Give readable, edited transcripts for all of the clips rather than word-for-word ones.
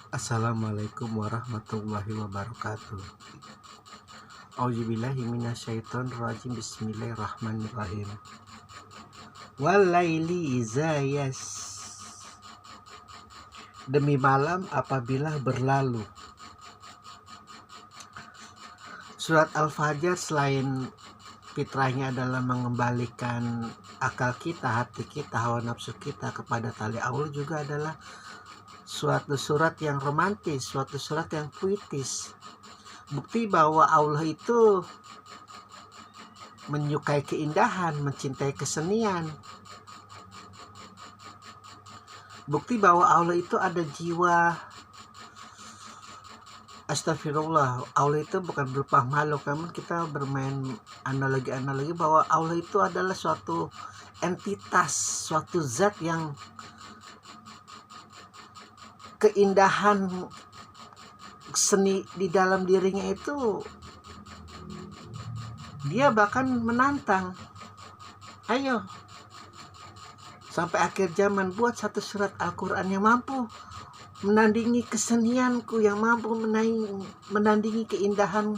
Assalamualaikum warahmatullahi wabarakatuh. Auzubillahi minasyaitonirrajim. Bismillahirrahmanirrahim. Walaili iza yas. Demi malam apabila berlalu. Surat Al-Fajr selain fitrahnya adalah mengembalikan akal kita, hati kita, hawa nafsu kita kepada tali Allah, juga adalah suatu surat yang romantis, suatu surat yang puitis. Bukti bahwa Allah itu menyukai keindahan, mencintai kesenian. Bukti bahwa Allah itu ada jiwa. Astagfirullah, Allah itu bukan berupa makhluk, namun kita bermain analogi-analogi bahwa Allah itu adalah suatu entitas, suatu zat yang keindahan seni di dalam dirinya itu dia bahkan menantang. Ayo, sampai akhir zaman buat satu surat Al-Quran yang mampu menandingi kesenianku, yang mampu menandingi keindahan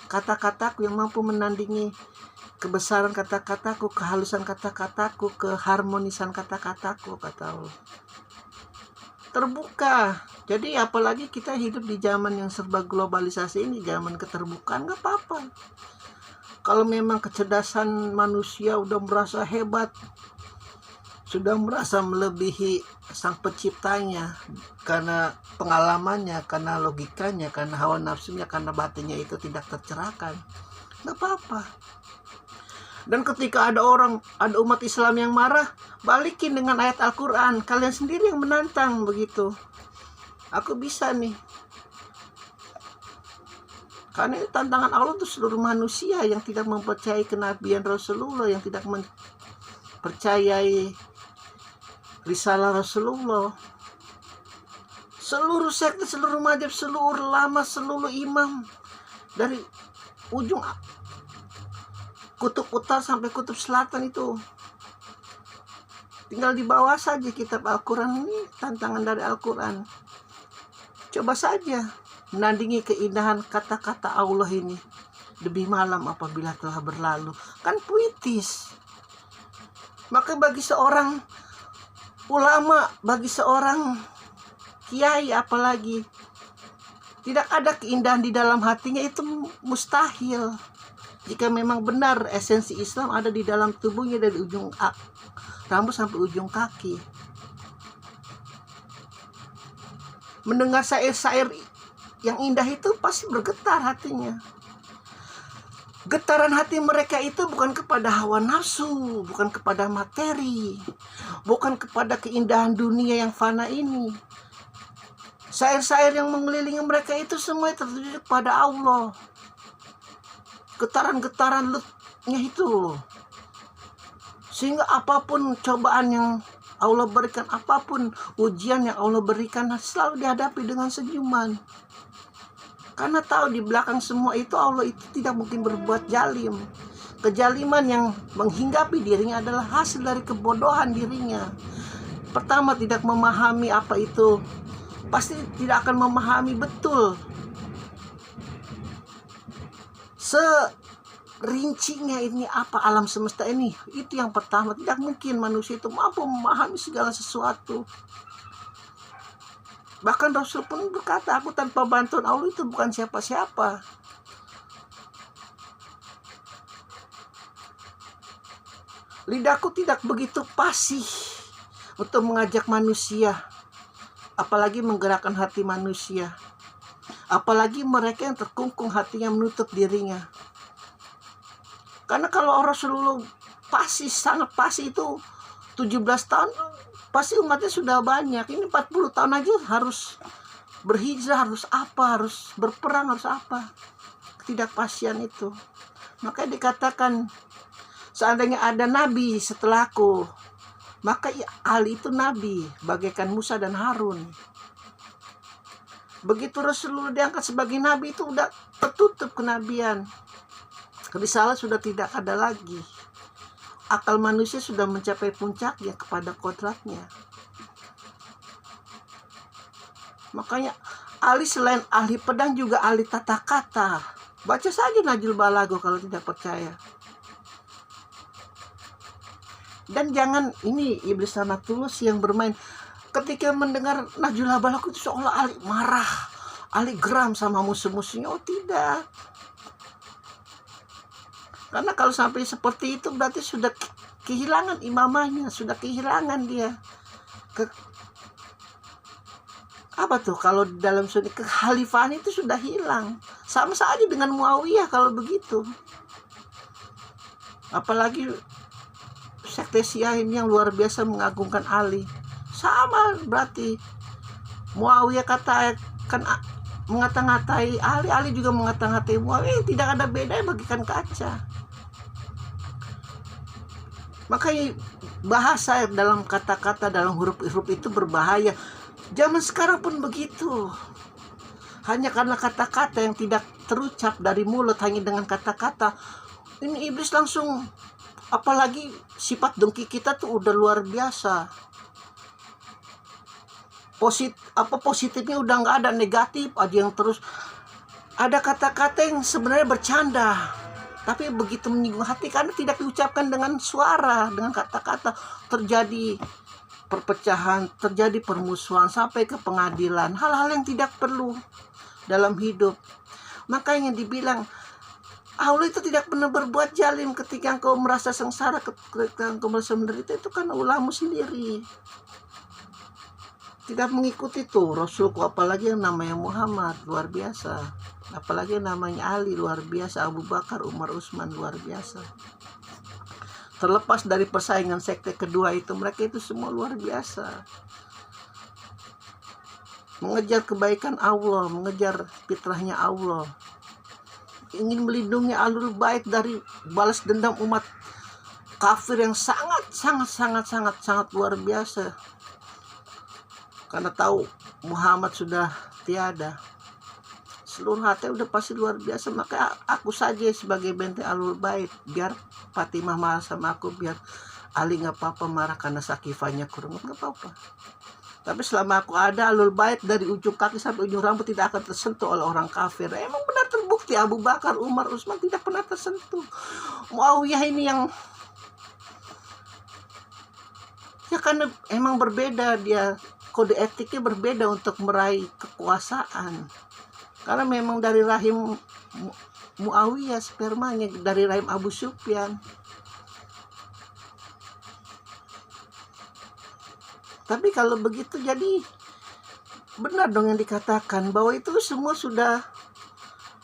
kata-kataku, yang mampu menandingi kebesaran kata-kataku, kehalusan kata-kataku, keharmonisan kata-kataku, kata Allah. Terbuka. Jadi apalagi kita hidup di zaman yang serba globalisasi ini, zaman keterbukaan, gak apa-apa. Kalau memang kecerdasan manusia udah merasa hebat, sudah merasa melebihi sang penciptanya, karena pengalamannya, karena logikanya, karena hawa nafsunya, karena batinnya itu tidak tercerahkan, gak apa-apa. Dan ketika ada umat Islam yang marah, balikin dengan ayat Al-Quran. Kalian sendiri yang menantang begitu. Aku bisa nih. Karena tantangan Allah untuk seluruh manusia yang tidak mempercayai kenabian Rasulullah, yang tidak mempercayai risalah Rasulullah. Seluruh sekte, seluruh mazhab, seluruh ulama, seluruh imam, dari ujung kutub utara sampai kutub selatan itu tinggal di bawah saja kitab Al-Quran ini, tantangan dari Al-Quran. Coba saja menandingi keindahan kata-kata Allah ini. Demi malam apabila telah berlalu, kan puitis. Maka bagi seorang ulama, bagi seorang kiai apalagi, tidak ada keindahan di dalam hatinya, itu mustahil. Jika memang benar esensi Islam ada di dalam tubuhnya, dari ujung rambut sampai ujung kaki. Mendengar syair-syair yang indah itu pasti bergetar hatinya. Getaran hati mereka itu bukan kepada hawa nafsu, bukan kepada materi, bukan kepada keindahan dunia yang fana ini. Syair-syair yang mengelilingi mereka itu semua tertuju kepada Allah. Getaran-getaran lutnya itu, sehingga apapun cobaan yang Allah berikan, apapun ujian yang Allah berikan, selalu dihadapi dengan senyuman. Karena tahu di belakang semua itu Allah itu tidak mungkin berbuat jalim. Kejaliman yang menghinggapi dirinya adalah hasil dari kebodohan dirinya. Pertama, tidak memahami apa itu, pasti tidak akan memahami betul serincinya ini apa alam semesta ini. Itu yang pertama. Tidak mungkin manusia itu mampu memahami segala sesuatu. Bahkan Rasul pun berkata, aku tanpa bantuan Allah itu bukan siapa-siapa. Lidahku tidak begitu fasih untuk mengajak manusia, apalagi menggerakkan hati manusia. Apalagi mereka yang terkungkung hatinya, menutup dirinya. Karena kalau Rasulullah fasih, sangat fasih itu 17 tahun, pasti umatnya sudah banyak. Ini 40 tahun aja harus berhijrah, harus apa, harus berperang, harus apa. Ketidakpastian itu. Makanya dikatakan, seandainya ada nabi setelahku, maka Ali itu nabi, bagaikan Musa dan Harun. Begitu Rasulullah diangkat sebagai nabi, itu udah tertutup kenabian. Risalah sudah tidak ada lagi. Akal manusia sudah mencapai puncaknya kepada kodratnya. Makanya Ali selain ahli pedang juga ahli tata kata. Baca saja Najul Balago kalau tidak percaya. Dan jangan ini iblis anak tulus yang bermain ketika mendengar Najul Balago itu seolah Ali marah, Ali geram sama musuh-musuhnya. Oh tidak. Karena kalau sampai seperti itu berarti sudah kehilangan imamahnya, sudah kehilangan dia. Apa tuh kalau dalam Sunni kekhalifahan itu sudah hilang. Sama saja dengan Muawiyah kalau begitu. Apalagi sekte Syiah ini yang luar biasa mengagungkan Ali. Sama berarti Muawiyah katakan mengata-ngatai Ali, Ali juga mengata-ngatai Muawiyah. Tidak ada bedanya bagikan kaca. Makanya bahasa dalam kata-kata, dalam huruf-huruf itu berbahaya. Zaman sekarang pun begitu. Hanya karena kata-kata yang tidak terucap dari mulut, hanya dengan kata-kata, ini iblis langsung, apalagi sifat dengki kita tuh udah luar biasa. Positifnya udah nggak ada, negatif aja yang terus. Ada kata-kata yang sebenarnya bercanda, tapi begitu menyinggung hati karena tidak diucapkan dengan suara, dengan kata-kata, terjadi perpecahan, terjadi permusuhan sampai ke pengadilan, hal-hal yang tidak perlu dalam hidup. Makanya dibilang Allah itu tidak pernah berbuat zalim. Ketika engkau merasa sengsara, ketika engkau merasa menderita, itu kan ulahmu sendiri. Tidak mengikuti tuh Rasulku, apalagi yang namanya Muhammad, luar biasa. Apalagi yang namanya Ali, luar biasa. Abu Bakar, Umar, Utsman, luar biasa. Terlepas dari persaingan sekte kedua itu, mereka itu semua luar biasa. Mengejar kebaikan Allah, mengejar fitrahnya Allah. Ingin melindungi Ahlul Bait dari balas dendam umat kafir yang sangat luar biasa. Karena tahu Muhammad sudah tiada, seluruh hati udah pasti luar biasa. Maka aku saja sebagai benteng Ahlul Bait, biar Fatimah marah sama aku, biar Ali nggak apa-apa marah karena sakifahnya kurang, nggak apa-apa. Tapi selama aku ada, Ahlul Bait dari ujung kaki sampai ujung rambut tidak akan tersentuh oleh orang kafir. Emang benar terbukti Abu Bakar, Umar, Utsman tidak pernah tersentuh. Muawiyah ini yang ya karena emang berbeda, dia kode etiknya berbeda untuk meraih kekuasaan. Karena memang dari rahim Muawiyah spermanya, dari rahim Abu Sufyan. Tapi kalau begitu jadi benar dong yang dikatakan bahwa itu semua sudah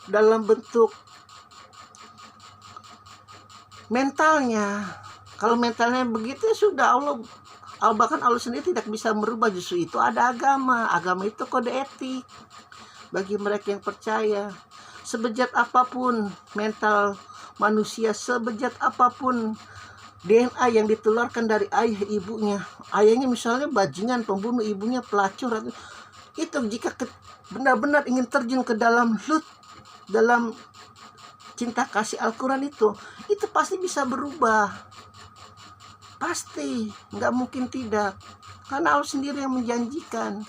dalam bentuk mentalnya. Kalau mentalnya begitu ya sudah, bahkan Allah sendiri tidak bisa merubah. Justru itu ada agama itu kode etik bagi mereka yang percaya. Sebejat apapun mental manusia, sebejat apapun DNA yang ditularkan dari ayah ibunya, ayahnya misalnya bajingan, pembunuh, ibunya pelacur, itu jika benar-benar ingin terjun ke dalam dalam cinta kasih Al-Quran itu pasti bisa berubah. Pasti, nggak mungkin tidak. Karena Allah sendiri yang menjanjikan.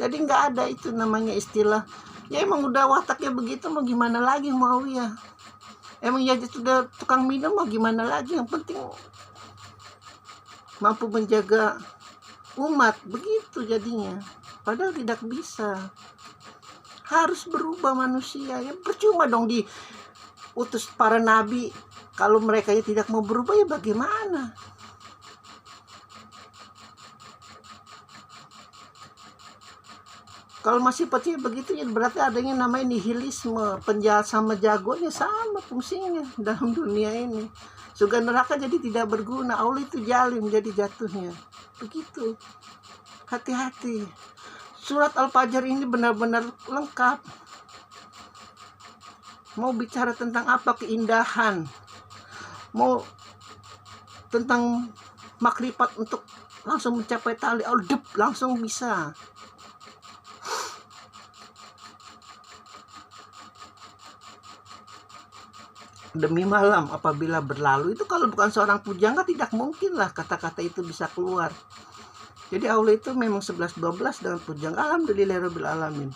Jadi nggak ada itu namanya istilah. Ya emang udah wataknya begitu, mau gimana lagi Muawiyah. Emang ya sudah tukang minum, mau gimana lagi. Yang penting mampu menjaga umat, begitu jadinya. Padahal tidak bisa. Harus berubah manusia. Ya percuma dong diutus para nabi. Kalau mereka tidak mau berubah, ya bagaimana? Kalau masih percaya begitu, ya berarti adanya namanya nihilisme. Penjahat sama jagonya sama fungsinya dalam dunia ini. Surga neraka jadi tidak berguna. Allah itu zalim jadi jatuhnya. Begitu. Hati-hati. Surat Al-Fajr ini benar-benar lengkap. Mau bicara tentang apa? Keindahan. Mau tentang makrifat untuk langsung mencapai tali al-dub, langsung bisa. Demi malam apabila berlalu, itu kalau bukan seorang pujangga tidak mungkin lah kata-kata itu bisa keluar. Jadi Allah itu memang 11-12 dengan pujang. Alhamdulillahirabbil alamin.